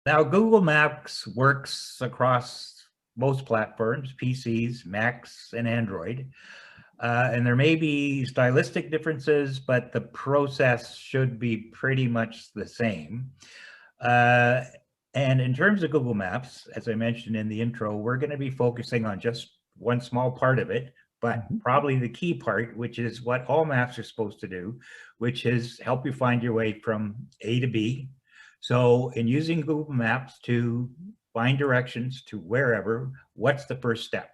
Now, Google Maps works across most platforms, PCs, Macs, and Android. And there may be stylistic differences, but the process should be pretty much the same. And in terms of Google Maps, as I mentioned in the intro, we're going to be focusing on just one small part of it, but probably the key part, which is what all maps are supposed to do, which is help you find your way from A to B. So in using Google Maps to find directions to wherever, what's the first step?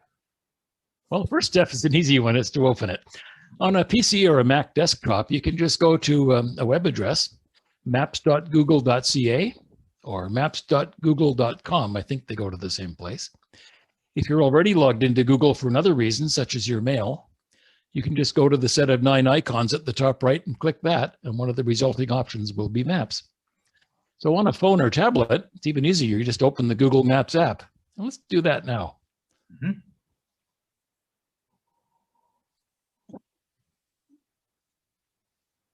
Well, the first step is an easy one, is to open it. On a PC or a Mac desktop, you can just go to a web address, maps.google.ca or maps.google.com. I think they go to the same place. If you're already logged into Google for another reason, such as your mail, you can just go to the set of 9 icons at the top right and click that, and one of the resulting options will be Maps. So on a phone or tablet, it's even easier. You just open the Google Maps app. And let's do that now.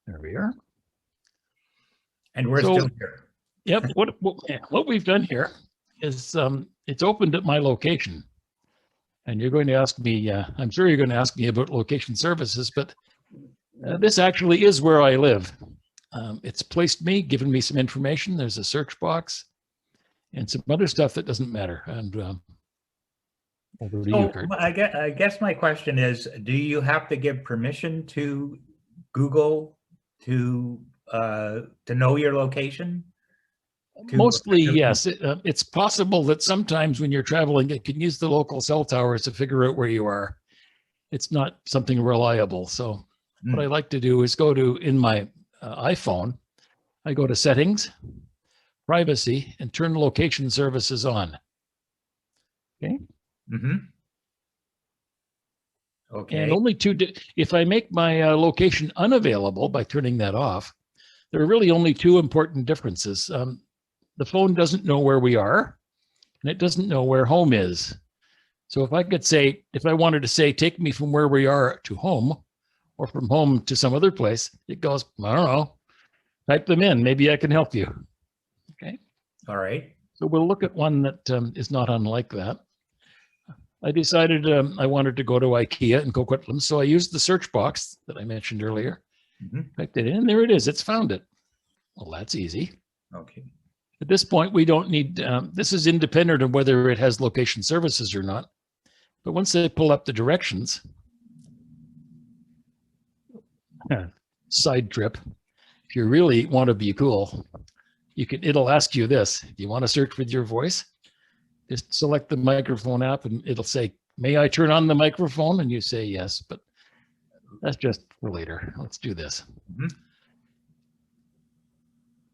There we are. And we're still here. Yep. What we've done here is it's opened at my location. And you're going to ask me, I'm sure you're going to ask me about location services, but this actually is where I live. It's placed me, given me some information. There's a search box and some other stuff that doesn't matter. And over to you, Kurt. I guess my question is, do you have to give permission to Google to know your location? Mostly, yes. It's possible that sometimes when you're traveling, it can use the local cell towers to figure out where you are. It's not something reliable. So what I like to do is go to, in my iPhone, I go to Settings, Privacy, and turn Location Services on. Okay. Okay. And only if I make my location unavailable by turning that off, there are really only two important differences. The phone doesn't know where we are, and it doesn't know where home is. So if I could say, if I wanted to say, take me from where we are to home, or from home to some other place, it goes, I don't know, type them in. Maybe I can help you. Okay. All right. So we'll look at one that is not unlike that. I decided I wanted to go to IKEA in Coquitlam, so I used the search box that I mentioned earlier. Typed it in, and there it is. It's found it. Well, that's easy. Okay. At this point, we don't need, this is independent of whether it has location services or not. But once they pull up the directions, side trip, if you really want to be cool, it'll ask you this. If you want to search with your voice, just select the microphone app and it'll say, may I turn on the microphone? And you say yes, but that's just for later. Let's do this.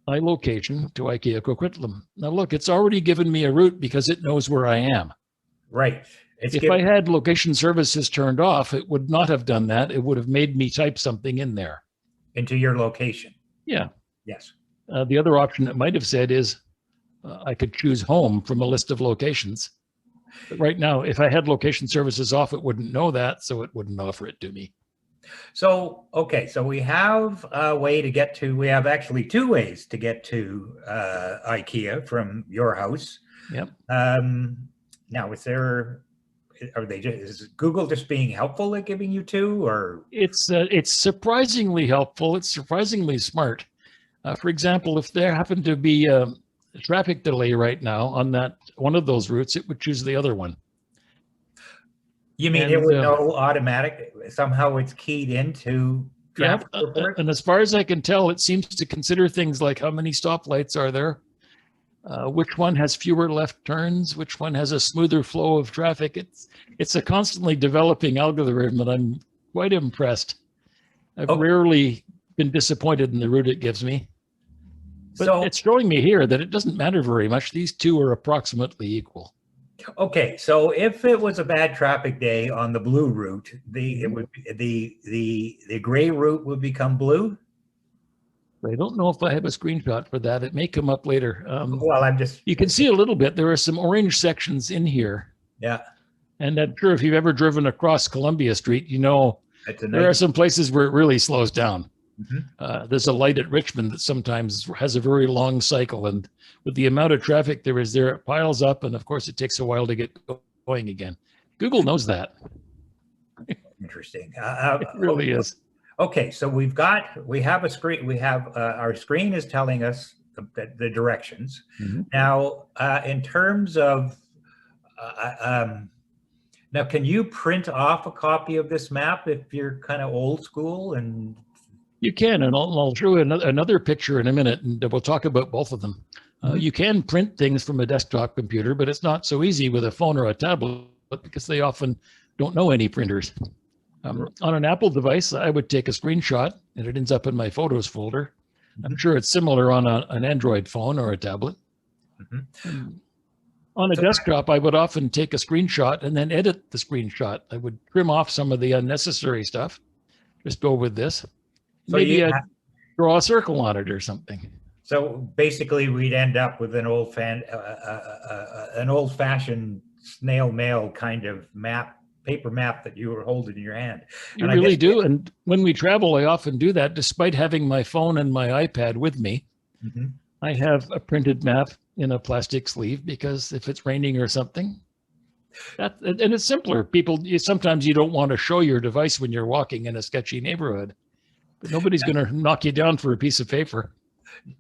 My location to IKEA Coquitlam. Now look, it's already given me a route because it knows where I am. Right. If I had location services turned off, it would not have done that. It would have made me type something in there. Into your location. Yeah. Yes. The other option it might have said is I could choose home from a list of locations. But right now, if I had location services off, it wouldn't know that, so it wouldn't offer it to me. So, okay, so we have a way to get to, we have actually two ways to get to IKEA from your house. Yep. Now, is Google just being helpful at giving you two, or? It's surprisingly helpful. It's surprisingly smart. For example, if there happened to be a traffic delay right now on one of those routes, it would choose the other one. You mean it would know automatic, somehow it's keyed into traffic report? And as far as I can tell, it seems to consider things like how many stoplights are there, which one has fewer left turns, which one has a smoother flow of traffic. It's a constantly developing algorithm, and I'm quite impressed. I've rarely been disappointed in the route it gives me. But it's showing me here that it doesn't matter very much. These two are approximately equal. Okay, so if it was a bad traffic day on the blue route, the gray route would become blue? I don't know if I have a screenshot for that. It may come up later. Well, you can see a little bit. There are some orange sections in here. Yeah. And I'm sure if you've ever driven across Columbia Street, you know there are some places where it really slows down. There's a light at Richmond that sometimes has a very long cycle, and with the amount of traffic there is there, it piles up, and of course it takes a while to get going again. Google knows that. Interesting. It really is. Okay, so we have a screen. We have our screen is telling us the directions. Now, in terms of now, can you print off a copy of this map if you're kind of old school? And you can, and I'll show you another picture in a minute, and we'll talk about both of them. You can print things from a desktop computer, but it's not so easy with a phone or a tablet because they often don't know any printers. On an Apple device, I would take a screenshot and it ends up in my photos folder. I'm sure it's similar on an Android phone or a tablet. On a desktop, I would often take a screenshot and then edit the screenshot. I would trim off some of the unnecessary stuff. Just go with this. So maybe I'd draw a circle on it or something. So basically, we'd end up with an old-fashioned snail mail kind of map, paper map that you were holding in your hand. You really do. And when we travel, I often do that. Despite having my phone and my iPad with me, I have a printed map in a plastic sleeve because if it's raining or something, and it's simpler. Sometimes you don't want to show your device when you're walking in a sketchy neighborhood, but nobody's going to knock you down for a piece of paper.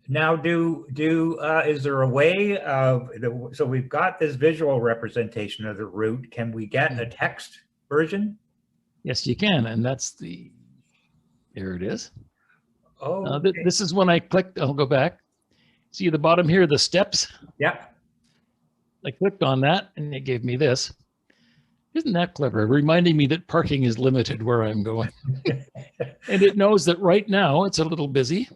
Now, is there a way of, so we've got this visual representation of the route. Can we get a text version? Yes, you can. And there it is. Oh, okay. This is when I clicked, I'll go back. See the bottom here, the steps? Yeah. I clicked on that and it gave me this. Isn't that clever? Reminding me that parking is limited where I'm going. And it knows that right now it's a little busy.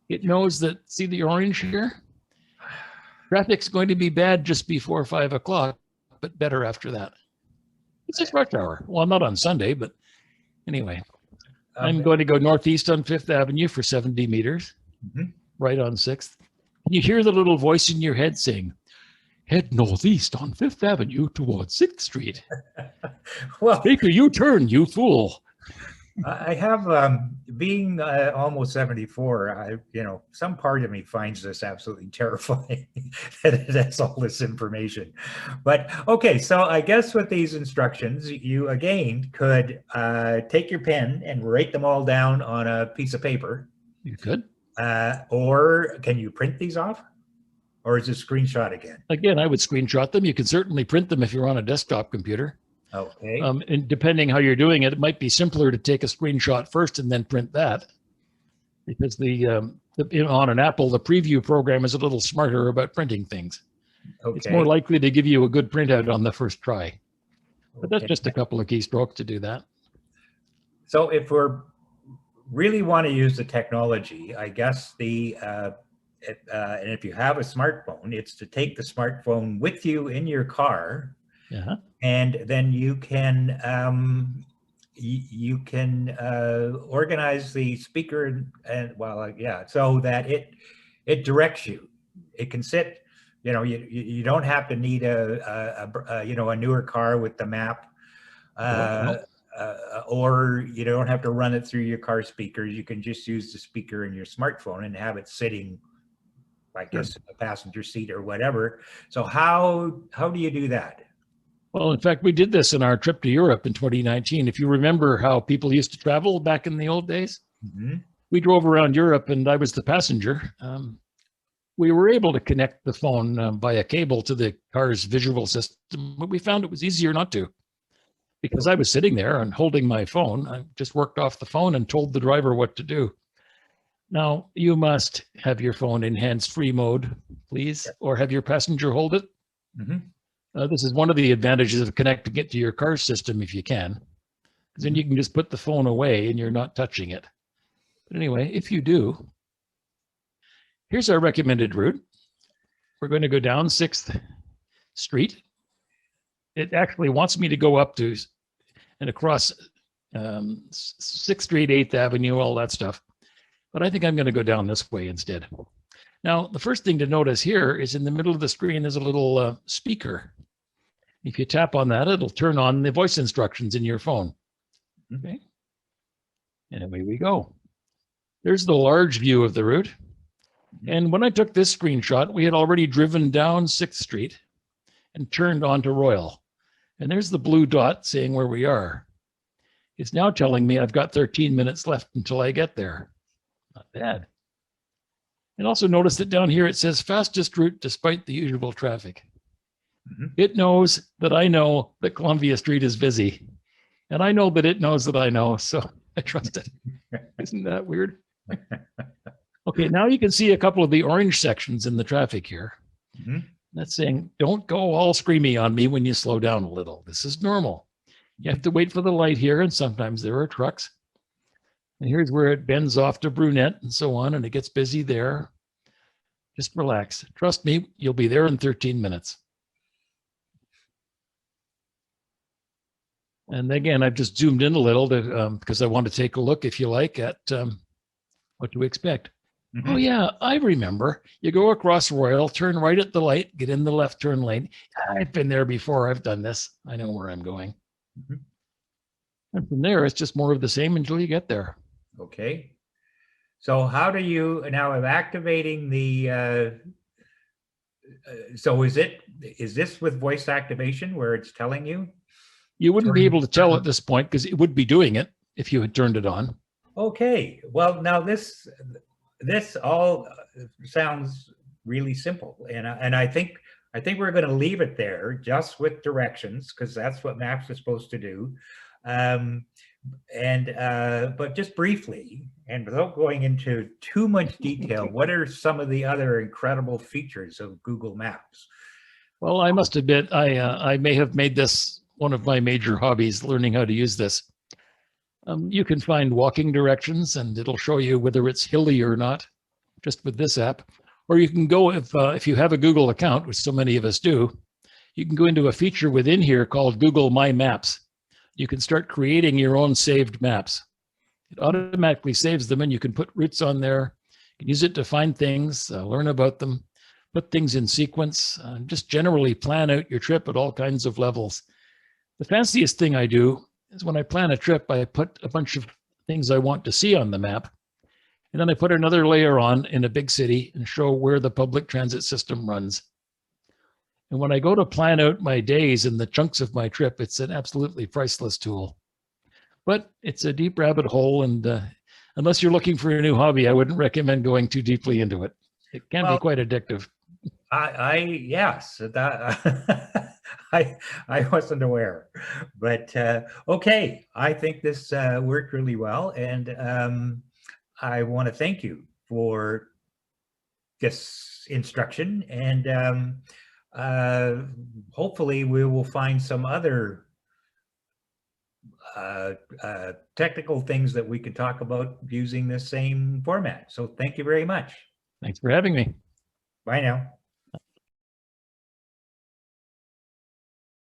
It knows that, see the orange here? Traffic's going to be bad just before 5 o'clock, but better after that. It's just rush hour. Well, not on Sunday, but anyway. I'm going to go northeast on 5th Avenue for 70 meters, right on 6th. And you hear the little voice in your head saying, head northeast on 5th Avenue towards 6th Street. Well, take a U-turn, you fool. I have, being almost 74, some part of me finds this absolutely terrifying that it has all this information. But okay, so I guess with these instructions, you again could take your pen and write them all down on a piece of paper. You could. Or can you print these off? Or is it screenshot again? Again, I would screenshot them. You can certainly print them if you're on a desktop computer. Okay. And depending how you're doing it, it might be simpler to take a screenshot first and then print that, because on an Apple, the preview program is a little smarter about printing things. Okay. It's more likely to give you a good printout on the first try. But that's just a couple of keystrokes to do that. So if we're really want to use the technology, I guess and if you have a smartphone, it's to take the smartphone with you in your car. And then you can organize the speaker so that it directs you. It can sit, you don't have to need a newer car with the map, or you don't have to run it through your car speakers. You can just use the speaker in your smartphone and have it sitting, I guess, in the passenger seat or whatever. So how do you do that? Well, in fact, we did this in our trip to Europe in 2019. If you remember how people used to travel back in the old days, we drove around Europe and I was the passenger. We were able to connect the phone by a cable to the car's visual system, but we found it was easier not to, because I was sitting there and holding my phone. I just worked off the phone and told the driver what to do. Now, you must have your phone in hands-free mode, please, or have your passenger hold it. This is one of the advantages of connecting it to your car system if you can, because then you can just put the phone away and you're not touching it. But anyway, if you do, here's our recommended route. We're going to go down 6th Street. It actually wants me to go up to and across 6th Street, 8th Avenue, all that stuff. But I think I'm going to go down this way instead. Now, the first thing to notice here is in the middle of the screen is a little speaker. If you tap on that, it'll turn on the voice instructions in your phone. Okay. And away we go. There's the large view of the route. And when I took this screenshot, we had already driven down 6th Street and turned onto Royal. And there's the blue dot saying where we are. It's now telling me I've got 13 minutes left until I get there. Not bad. And also notice that down here it says fastest route despite the usual traffic. It knows that I know that Columbia Street is busy. And I know that it knows that I know, so I trust it. Isn't that weird? Okay, now you can see a couple of the orange sections in the traffic here. That's saying, don't go all screamy on me when you slow down a little. This is normal. You have to wait for the light here, and sometimes there are trucks. And here's where it bends off to Brunette and so on, and it gets busy there. Just relax. Trust me, you'll be there in 13 minutes. And again, I've just zoomed in a little to, because I want to take a look, if you like, at what to expect. Oh, yeah, I remember. You go across Royal, turn right at the light, get in the left turn lane. I've been there before. I've done this. I know where I'm going. And from there, it's just more of the same until you get there. Okay. So how do you now of activating the, so is this with voice activation where it's telling you? You wouldn't be able to tell at this point because it would be doing it if you had turned it on. Okay. Well, now this all sounds really simple. And I think we're going to leave it there just with directions because that's what maps are supposed to do. But just briefly, and without going into too much detail, what are some of the other incredible features of Google Maps? Well, I must admit, I may have made this one of my major hobbies, learning how to use this. You can find walking directions and it'll show you whether it's hilly or not, just with this app. Or you can go, if you have a Google account, which so many of us do, you can go into a feature within here called Google My Maps. You can start creating your own saved maps. It automatically saves them and you can put routes on there. You can use it to find things, learn about them, put things in sequence, just generally plan out your trip at all kinds of levels. The fanciest thing I do is when I plan a trip, I put a bunch of things I want to see on the map. And then I put another layer on in a big city and show where the public transit system runs. And when I go to plan out my days and the chunks of my trip, it's an absolutely priceless tool. But it's a deep rabbit hole. And unless you're looking for a new hobby, I wouldn't recommend going too deeply into it. It can be quite addictive. Yes, that I wasn't aware, but okay. I think this worked really well, and I want to thank you for this instruction. And hopefully, we will find some other technical things that we can talk about using this same format. So, thank you very much. Thanks for having me. Bye now.